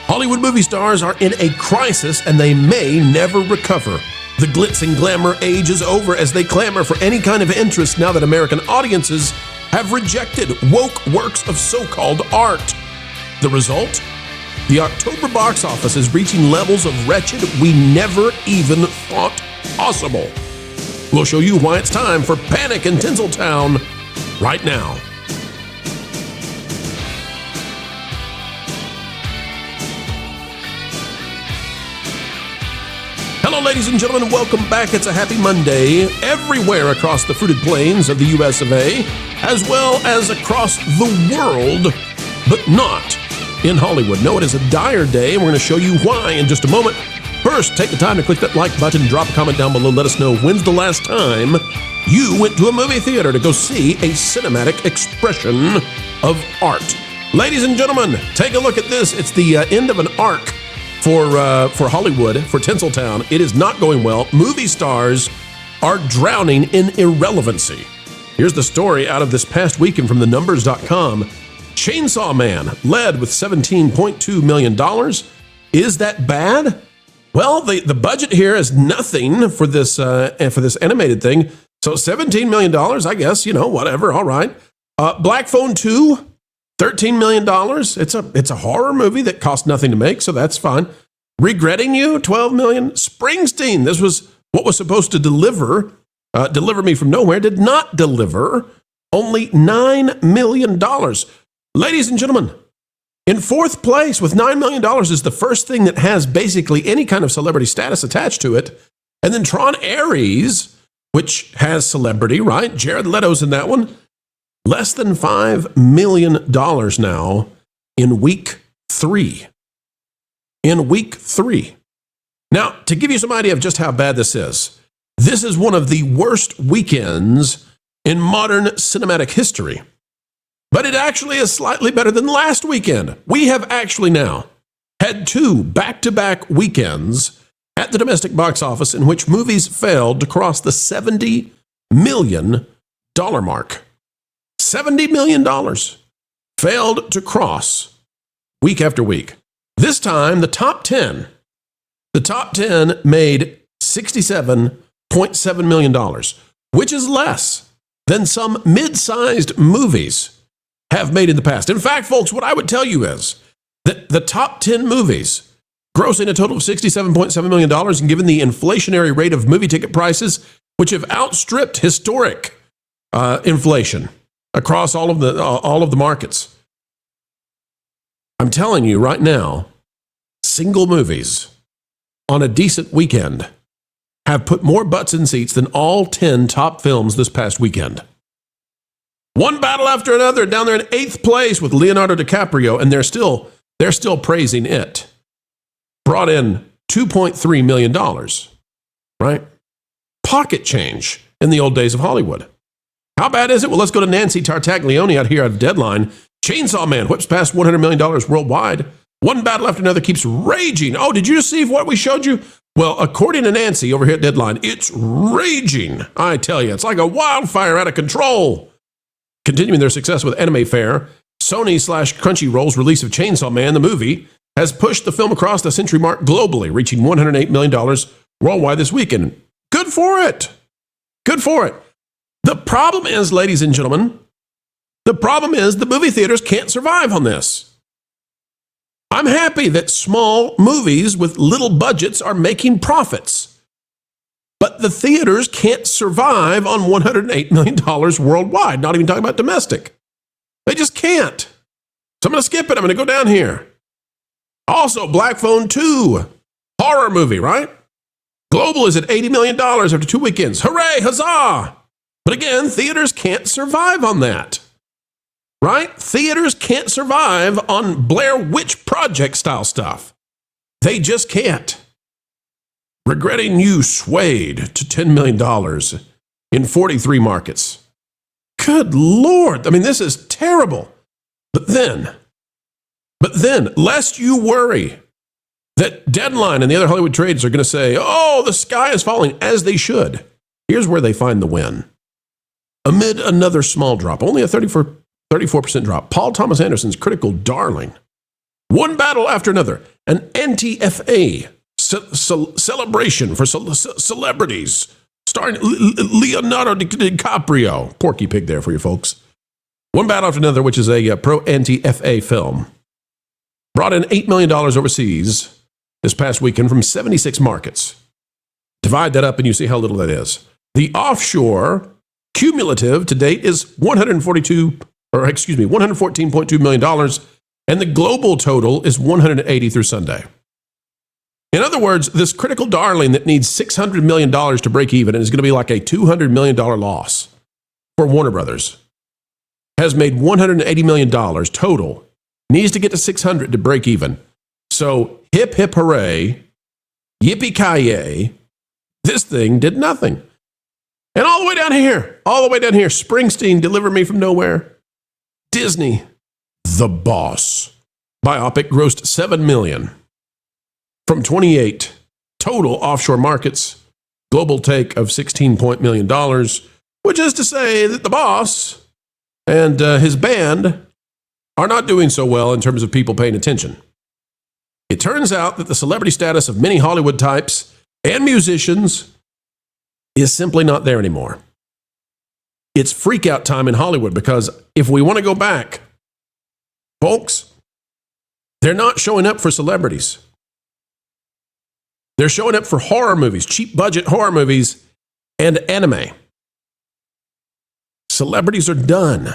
Hollywood movie stars are in a crisis and they may never recover. The glitz and glamour age is over as they clamor for any kind of interest now that American audiences have rejected woke works of so-called art. The result? The October box office is reaching levels of wretched we never even thought possible. We'll show you why it's time for Panic in Tinseltown right now. Hello, ladies and gentlemen. Welcome back. It's a happy Monday everywhere across the fruited plains of the U.S. of A., as well as across the world, but not in Hollywood. No, it is a dire day, and we're going to show you why in just a moment. First, take the time to click that like button, drop a comment down below, let us know when's the last time you went to a movie theater to go see a cinematic expression of art. Ladies and gentlemen, take a look at this. It's the end of an arc for Hollywood, for Tinseltown. It is not going well. Movie stars are drowning in irrelevancy. Here's the story out of this past weekend from thenumbers.com. Chainsaw Man led with $17.2 million. Is that bad? Well, the budget here is nothing for this animated thing. So $17 million, I guess, whatever, all right. Black Phone 2, $13 million. It's a horror movie that cost nothing to make, so that's fine. Regretting You, $12 million. Springsteen, this was what was supposed to deliver Me From Nowhere, did not deliver. Only $9 million. Ladies and gentlemen, in fourth place with $9 million is the first thing that has basically any kind of celebrity status attached to it. And then Tron Ares, which has celebrity, right? Jared Leto's in that one. Less than $5 million now in week 3. In week 3. Now, to give you some idea of just how bad this is one of the worst weekends in modern cinematic history. But it actually is slightly better than last weekend. We have actually now had 2 back-to-back weekends at the domestic box office in which movies failed to cross the $70 million mark. $70 million failed to cross week after week. This time, the top 10 made $67.7 million, which is less than some mid-sized movies have made in the past. In fact, folks, what I would tell you is that the top 10 movies grossing a total of $67.7 million, and given the inflationary rate of movie ticket prices, which have outstripped historic inflation across all of the markets. I'm telling you right now, single movies on a decent weekend have put more butts in seats than all 10 top films this past weekend. One battle after another, down there in 8th place with Leonardo DiCaprio, and they're still praising it. Brought in $2.3 million, right? Pocket change in the old days of Hollywood. How bad is it? Well, let's go to Nancy Tartaglione out here at Deadline. Chainsaw Man whips past $100 million worldwide. One battle after another keeps raging. Oh, did you see what we showed you? Well, according to Nancy over here at Deadline, it's raging. I tell you, it's like a wildfire out of control. Continuing their success with Anime Fair, Sony/Crunchyroll's release of Chainsaw Man, the movie, has pushed the film across the century mark globally, reaching $108 million worldwide this weekend. Good for it. Good for it. The problem is, ladies and gentlemen, the movie theaters can't survive on this. I'm happy that small movies with little budgets are making profits. But the theaters can't survive on $108 million worldwide, not even talking about domestic. They just can't. So I'm going to skip it. I'm going to go down here. Also, Black Phone 2, horror movie, right? Global is at $80 million after 2 weekends. Hooray, huzzah! But again, theaters can't survive on that, right? Theaters can't survive on Blair Witch Project style stuff. They just can't. Regretting You swayed to $10 million in 43 markets. Good Lord. I mean, this is terrible. But then, lest you worry that Deadline and the other Hollywood trades are going to say, oh, the sky is falling, as they should. Here's where they find the win. Amid another small drop, only a 34% drop, Paul Thomas Anderson's critical darling. One battle after another. an anti-FA celebration for celebrities starring Leonardo DiCaprio. Porky Pig there for you folks. One battle after another, which is a pro-anti-FA film. Brought in $8 million overseas this past weekend from 76 markets. Divide that up and you see how little that is. The offshore cumulative to date is $114.2 million, and the global total is 180 through Sunday. In other words, this critical darling that needs $600 million to break even and is going to be like a $200 million loss for Warner Brothers has made $180 million total, needs to get to 600 to break even. So hip, hip, hooray, yippee-ki-yay, this thing did nothing. And all the way down here, Springsteen, Deliver Me From Nowhere. Disney, The Boss. Biopic grossed $7 million from 28 total offshore markets. Global take of $16 million, which is to say that The Boss and his band are not doing so well in terms of people paying attention. It turns out that the celebrity status of many Hollywood types and musicians is simply not there anymore. It's freak out time in Hollywood because if we want to go back, folks, they're not showing up for celebrities. They're showing up for horror movies, cheap budget horror movies, and anime. Celebrities are done.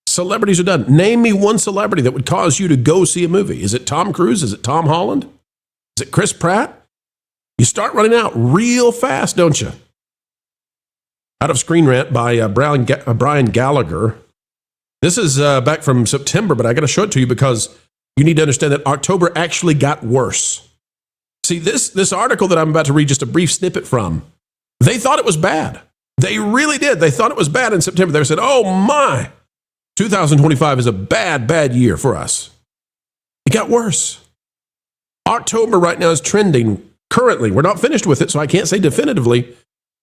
Celebrities are done. Name me one celebrity that would cause you to go see a movie. Is it Tom Cruise? Is it Tom Holland? Is it Chris Pratt? You start running out real fast, don't you? Out of Screen Rant by Brian Gallagher. This is back from September, but I got to show it to you because you need to understand that October actually got worse. See, this article that I'm about to read just a brief snippet from, they thought it was bad. They really did. They thought it was bad in September. They said, oh my, 2025 is a bad, bad year for us. It got worse. October right now is trending currently. We're not finished with it, so I can't say definitively,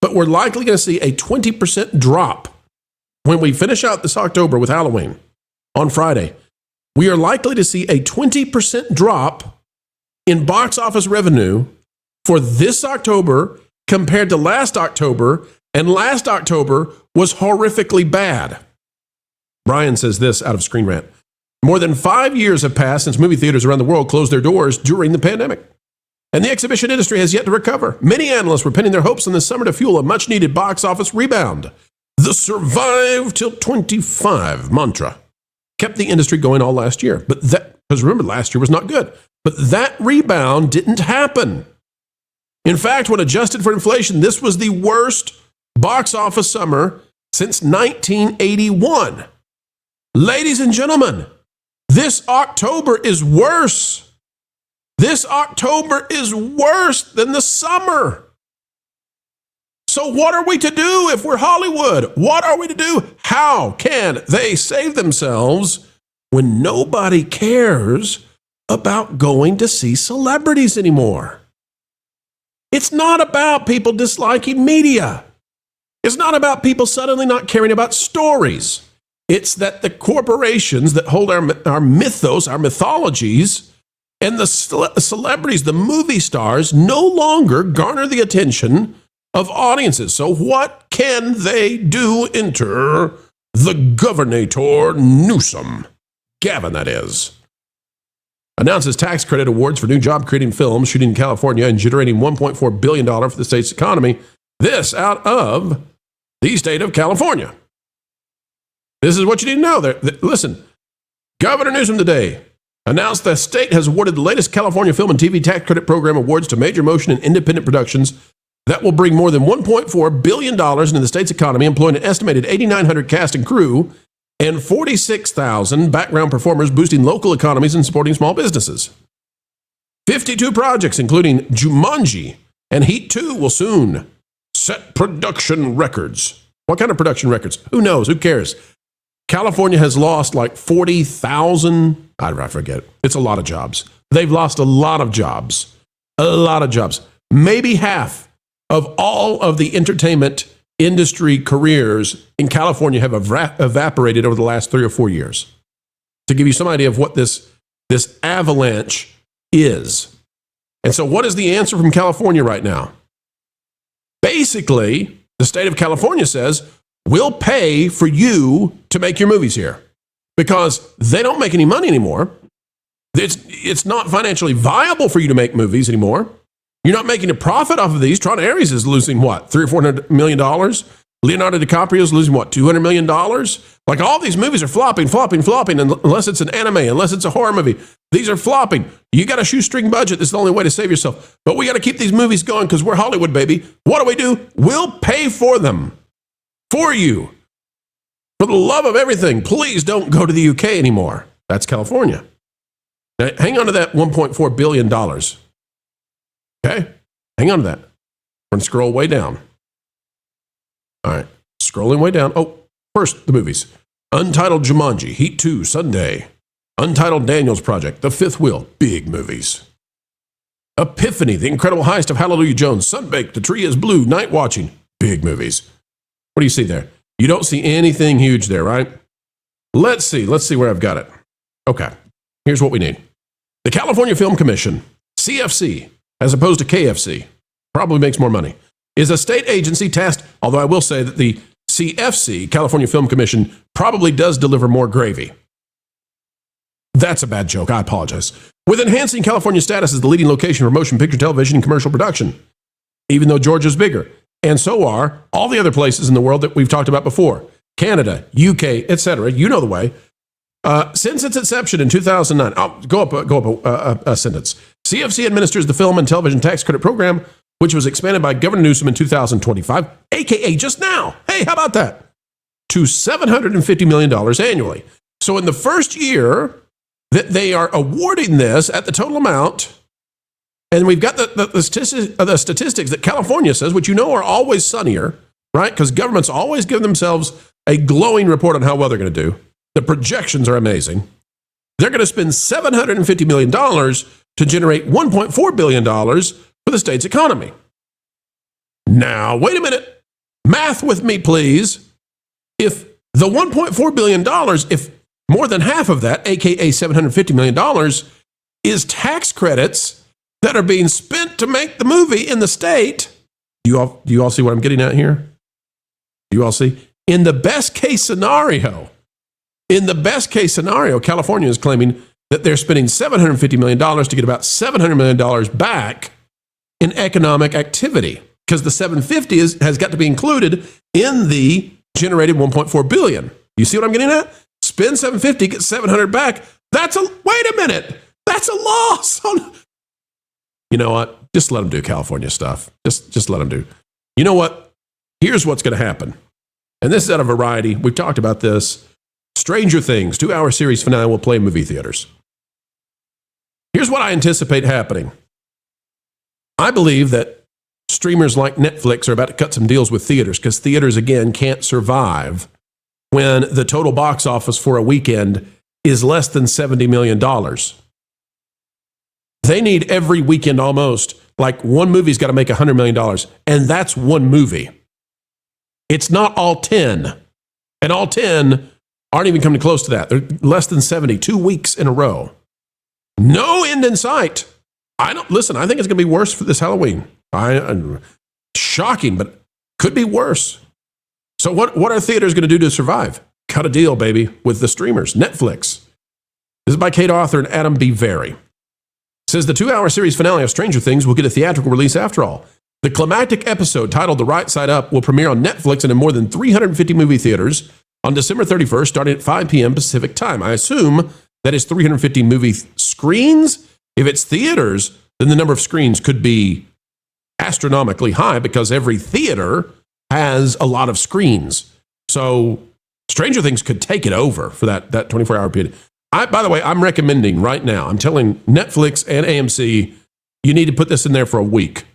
but we're likely going to see a 20% drop when we finish out this October with Halloween on Friday. We are likely to see a 20% drop in box office revenue for this October compared to last October, and last October was horrifically bad. Brian says this out of Screen Rant. More than 5 years have passed since movie theaters around the world closed their doors during the pandemic, and the exhibition industry has yet to recover. Many analysts were pinning their hopes on this summer to fuel a much-needed box office rebound. The survive till 25 mantra kept the industry going all last year. But that, because remember, last year was not good. But that rebound didn't happen. In fact, when adjusted for inflation, this was the worst box office summer since 1981. Ladies and gentlemen, this October is worse. This October is worse than the summer. So what are we to do if we're Hollywood? What are we to do? How can they save themselves when nobody cares about going to see celebrities anymore? It's not about people disliking media. It's not about people suddenly not caring about stories. It's that the corporations that hold our mythos, our mythologies, and the celebrities, the movie stars, no longer garner the attention of audiences. So what can they do? Enter the Governator Newsom. Gavin, that is. Announces tax credit awards for new job-creating films shooting in California and generating $1.4 billion for the state's economy. This out of the state of California. This is what you need to know. Listen, Governor Newsom today announced the state has awarded the latest California Film and TV Tax Credit Program awards to major motion and independent productions that will bring more than $1.4 billion into the state's economy, employing an estimated 8,900 cast and crew and 46,000 background performers, boosting local economies and supporting small businesses. 52 projects, including Jumanji and Heat 2, will soon set production records. What kind of production records? Who knows? Who cares? California has lost like 40,000, I forget. It's a lot of jobs. They've lost a lot of jobs. A lot of jobs. Maybe half of all of the entertainment industry careers in California have evaporated over the last 3 or 4 years. To give you some idea of what this avalanche is. And so what is the answer from California right now? Basically, the state of California says, we'll pay for you to make your movies here because they don't make any money anymore. It's not financially viable for you to make movies anymore. You're not making a profit off of these. Tron Ares is losing what, $300 or $400 million? Leonardo DiCaprio is losing what, $200 million? Like all these movies are flopping, unless it's an anime, unless it's a horror movie. These are flopping. You got a shoestring budget. This is the only way to save yourself. But we got to keep these movies going because we're Hollywood, baby. What do? We'll pay for them. For you. For the love of everything, please don't go to the UK anymore. That's California. Now, hang on to that $1.4 billion. Okay? Hang on to that. We're going to scroll way down. All right. Scrolling way down. Oh, first, the movies. Untitled Jumanji, Heat 2, Sunday. Untitled Daniels Project, The Fifth Wheel, big movies. Epiphany, The Incredible Heist of Hallelujah Jones, Sunbaked, The Tree is Blue, Night Watching, big movies. What do you see there? You don't see anything huge there, right? Let's see where I've got it. Okay, here's what we need. The California Film Commission, CFC, as opposed to KFC, probably makes more money, is a state agency tasked, although I will say that the CFC, California Film Commission, probably does deliver more gravy. That's a bad joke, I apologize. With enhancing California's status as the leading location for motion picture, television, and commercial production, even though Georgia's bigger. And so are all the other places in the world that we've talked about before. Canada, UK, etc. You know the way. Since its inception in 2009, go up a sentence. CFC administers the Film and Television Tax Credit Program, which was expanded by Governor Newsom in 2025, aka just now. Hey, how about that? To $750 million annually. So in the first year that they are awarding this at the total amount, and we've got the statistics that California says, which you know are always sunnier, right? Because governments always give themselves a glowing report on how well they're going to do. The projections are amazing. They're going to spend $750 million to generate $1.4 billion for the state's economy. Now, wait a minute. Math with me, please. If the $1.4 billion, if more than half of that, aka $750 million, is tax credits that are being spent to make the movie in the state. Do you all see what I'm getting at here? Do you all see? In the best case scenario, California is claiming that they're spending $750 million to get about $700 million back in economic activity, because the 750 has got to be included in the generated 1.4 billion. You see what I'm getting at? Spend 750, get 700 back. Wait a minute. That's a loss. You know what? Just let them do California stuff. Just let them do. You know what? Here's what's going to happen. And this is out of Variety. We've talked about this. Stranger Things, 2-hour series finale will play in movie theaters. Here's what I anticipate happening. I believe that streamers like Netflix are about to cut some deals with theaters, because theaters, again, can't survive when the total box office for a weekend is less than $70 million. They need every weekend almost, like one movie's got to make $100 million, and that's one movie. It's not all 10. And all 10 aren't even coming close to that. They're less than 70, 2 weeks in a row. No end in sight. I think it's going to be worse for this Halloween. Shocking, but could be worse. So what are theaters going to do to survive? Cut a deal, baby, with the streamers. Netflix. This is by Kate Arthur and Adam B. Very. Says the 2-hour series finale of Stranger Things will get a theatrical release after all. The climactic episode titled The Right Side Up will premiere on Netflix and in more than 350 movie theaters on December 31st, starting at 5 p.m. Pacific time. I assume that is 350 movie screens. If it's theaters, then the number of screens could be astronomically high, because every theater has a lot of screens. So Stranger Things could take it over for that 24-hour period. By the way, I'm recommending right now, I'm telling Netflix and AMC, you need to put this in there for a week.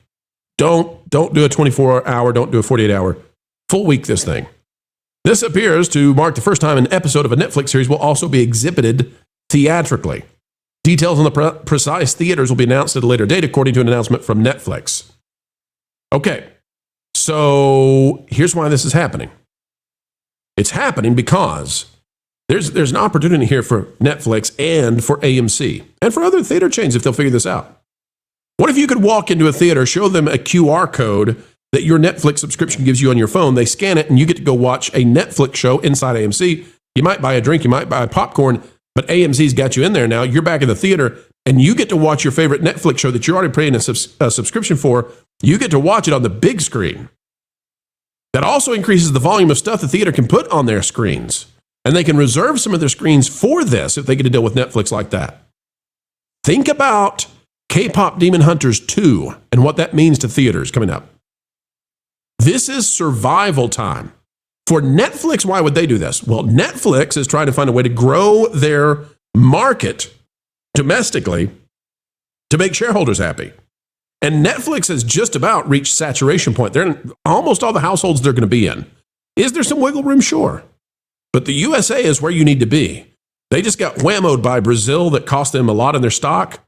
Don't do a 24-hour, don't do a 48-hour. Full week, this thing. This appears to mark the first time an episode of a Netflix series will also be exhibited theatrically. Details on the precise theaters will be announced at a later date, according to an announcement from Netflix. Okay, so here's why this is happening. It's happening because There's an opportunity here for Netflix and for AMC and for other theater chains if they'll figure this out. What if you could walk into a theater, show them a QR code that your Netflix subscription gives you on your phone, they scan it, and you get to go watch a Netflix show inside AMC. You might buy a drink, you might buy popcorn, but AMC's got you in there now. You're back in the theater, and you get to watch your favorite Netflix show that you're already paying a subscription for. You get to watch it on the big screen. That also increases the volume of stuff the theater can put on their screens. And they can reserve some of their screens for this if they get to deal with Netflix like that. Think about K-pop Demon Hunters 2 and what that means to theaters coming up. This is survival time. For Netflix, why would they do this? Well, Netflix is trying to find a way to grow their market domestically to make shareholders happy. And Netflix has just about reached saturation point. They're in almost all the households they're going to be in. Is there some wiggle room? Sure. But the USA is where you need to be. They just got whammoed by Brazil that cost them a lot in their stock.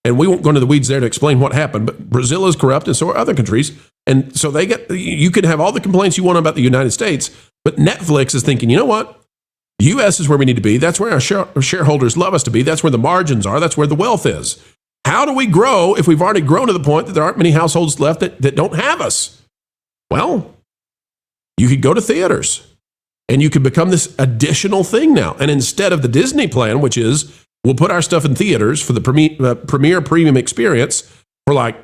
And we won't go into the weeds there to explain what happened, but Brazil is corrupt and so are other countries. And so you can have all the complaints you want about the United States, but Netflix is thinking, you know what? The US is where we need to be. That's where our shareholders love us to be. That's where the margins are. That's where the wealth is. How do we grow if we've already grown to the point that there aren't many households left that don't have us? Well, you could go to theaters. And you could become this additional thing now. And instead of the Disney plan, which is we'll put our stuff in theaters for the premier premium experience for like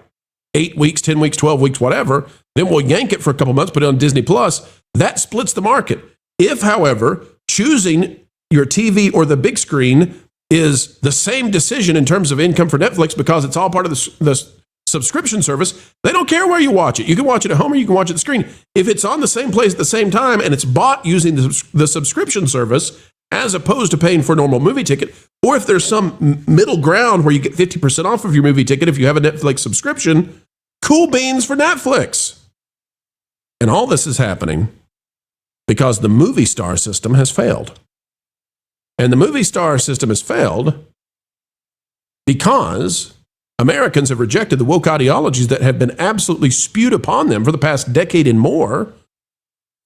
8 weeks, 10 weeks, 12 weeks, whatever, then we'll yank it for a couple months, put it on Disney Plus. That splits the market. If, however, choosing your TV or the big screen is the same decision in terms of income for Netflix because it's all part of the subscription service, they don't care where you watch it. You can watch it at home or you can watch it at the screen. If it's on the same place at the same time and it's bought using the subscription service as opposed to paying for a normal movie ticket, or if there's some middle ground where you get 50% off of your movie ticket if you have a Netflix subscription, cool beans for Netflix. And all this is happening because the movie star system has failed. And the movie star system has failed because Americans have rejected the woke ideologies that have been absolutely spewed upon them for the past decade and more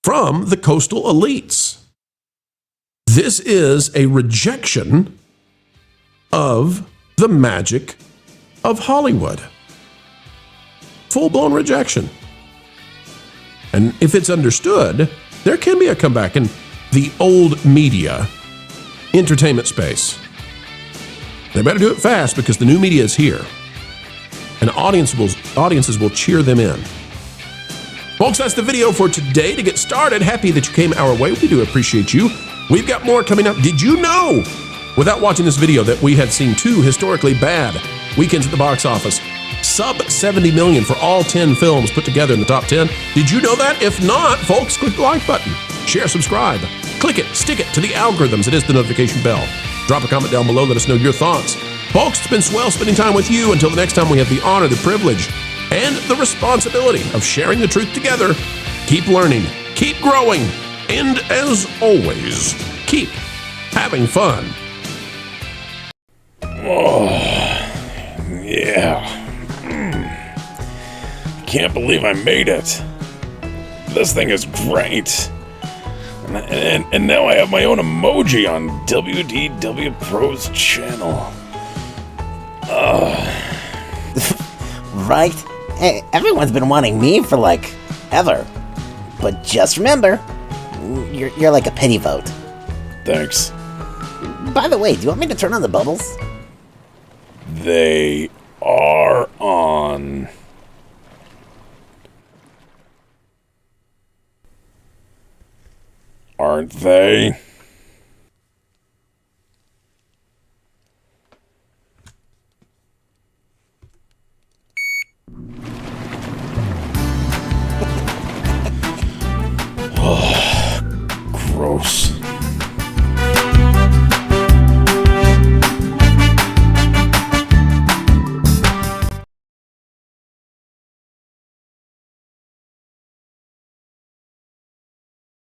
from the coastal elites. This is a rejection of the magic of Hollywood. Full-blown rejection. And if it's understood, there can be a comeback in the old media entertainment space. They better do it fast because the new media is here. And audiences will cheer them in. Folks, that's the video for today. To get started, happy that you came our way. We do appreciate you. We've got more coming up. Did you know, without watching this video, that we had seen 2 historically bad weekends at the box office? Sub 70 million for all 10 films put together in the top 10. Did you know that? If not, folks, click the like button. Share, subscribe. Click it, stick it to the algorithms. It is the notification bell. Drop a comment down below. Let us know your thoughts. Folks, it's been swell spending time with you. Until the next time, we have the honor, the privilege, and the responsibility of sharing the truth together. Keep learning, keep growing, and as always, keep having fun. Oh, yeah. Can't believe I made it. This thing is great. And now I have my own emoji on WDW Pro's channel. Right? Hey, everyone's been wanting me for like ever. But just remember, you're like a pity vote. Thanks. By the way, do you want me to turn on the bubbles? They are on. Aren't they?